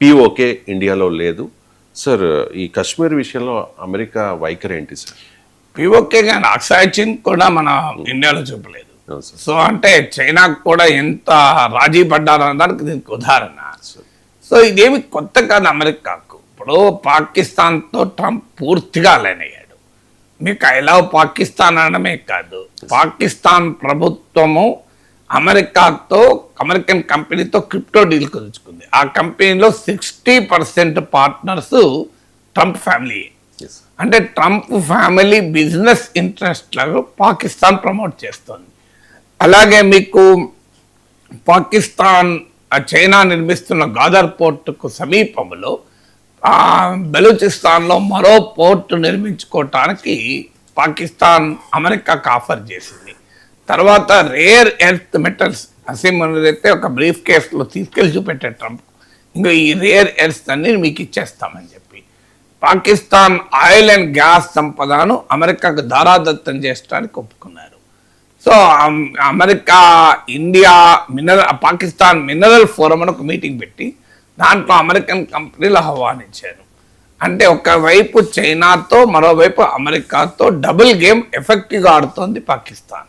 PoK ఇండియాలో లేదు sir. ఈ కశ్మీర్ విషయంలో అమెరికా వైఖరి ఏంటి సార్? పిఓకే కానీ అక్సాయ్ కూడా మన ఇండియాలో చూపలేదు. సో అంటే చైనాకు కూడా ఎంత రాజీ పడ్డారనడానికి దీనికి ఉదాహరణ. సో ఇదేమి కొత్త కాదు అమెరికాకు. ఇప్పుడు పాకిస్తాన్తో ట్రంప్ పూర్తిగా అలైన్ అయ్యాడు. మీకు ఐ లవ్ పాకిస్తాన్ అనడమే కాదు, పాకిస్తాన్ ప్రభుత్వము అమెరికాతో అమెరికన్ కంపెనీతో క్రిప్టో డీల్ కుదుర్చుకుంది. ఆ కంపెనీలో 60% పార్ట్నర్స్ ట్రంప్ ఫ్యామిలీ. అంటే ట్రంప్ ఫ్యామిలీ బిజినెస్ ఇంట్రెస్ట్లను పాకిస్తాన్ ప్రమోట్ చేస్తుంది. అలాగే మీకు పాకిస్తాన్ చైనా నిర్మిస్తున్న గాదర్ పోర్టుకు సమీపంలో బెలూచిస్తాన్లో మరో పోర్టు నిర్మించుకోవటానికి పాకిస్తాన్ అమెరికాకు ఆఫర్ చేసింది. తర్వాత రేర్ ఎర్త్ మెటల్స్ అయితే ఒక బ్రీఫ్ కేసులో తీసుకెళ్లి చూపెట్టాడు ట్రంప్. ఇంకా ఈ రేర్ ఎర్త్ అన్ని మీకు ఇచ్చేస్తామని చెప్పి పాకిస్తాన్ ఆయిల్ అండ్ గ్యాస్ సంపదను అమెరికాకు దారాదత్తం చేయడానికి ఒప్పుకున్నారు. So America India Pakistan mineral forum అని ఒక మీటింగ్ పెట్టి దాంట్లో అమెరికన్ కంపెనీలు ఆహ్వానించారు. అంటే ఒకవైపు చైనాతో మరోవైపు అమెరికాతో డబుల్ గేమ్ ఎఫెక్టివ్గా ఆడుతోంది పాకిస్తాన్.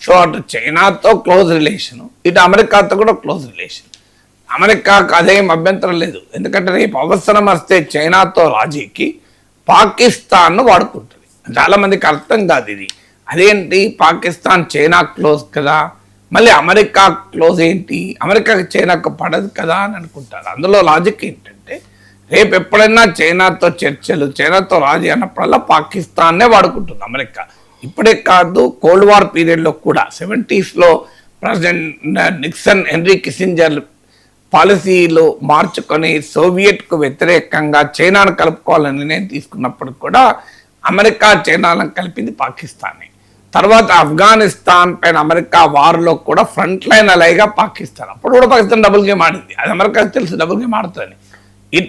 సో అటు చైనాతో క్లోజ్ రిలేషను, ఇటు అమెరికాతో కూడా క్లోజ్ రిలేషన్. అమెరికాకు అదేం అభ్యంతరం లేదు, ఎందుకంటే రేపు అవసరం వస్తే చైనాతో రాజీకి పాకిస్తాన్ను వాడుకుంటుంది. చాలామందికి అర్థం కాదు ఇది. అదేంటి పాకిస్తాన్ చైనా క్లోజ్ కదా, మళ్ళీ అమెరికా క్లోజ్ ఏంటి, అమెరికాకి చైనాకు పడదు కదా అని అనుకుంటారు. అందులో లాజిక్ ఏంటంటే రేపు ఎప్పుడైనా చైనాతో చర్చలు, చైనాతో రాజీ అన్నప్పుడల్లా పాకిస్తాన్నే వాడుకుంటుంది అమెరికా. ఇప్పుడే కాదు, కోల్డ్ వార్ పీరియడ్లో కూడా 70s president Nixon, henry Kissinger పాలసీలు మార్చుకొని సోవియట్కు వ్యతిరేకంగా చైనాను కలుపుకోవాలని నిర్ణయం తీసుకున్నప్పుడు కూడా అమెరికా చైనాలను కలిపింది పాకిస్తానే. తర్వాత ఆఫ్ఘనిస్తాన్ పైన అమెరికా వార్లో కూడా ఫ్రంట్ లైన్ అలైగా పాకిస్తాన్, అప్పుడు కూడా పాకిస్తాన్ డబుల్ గేమ్ ఆడింది. అది అమెరికాకి తెలుసు డబుల్ గేమ్ ఆడుతుంది.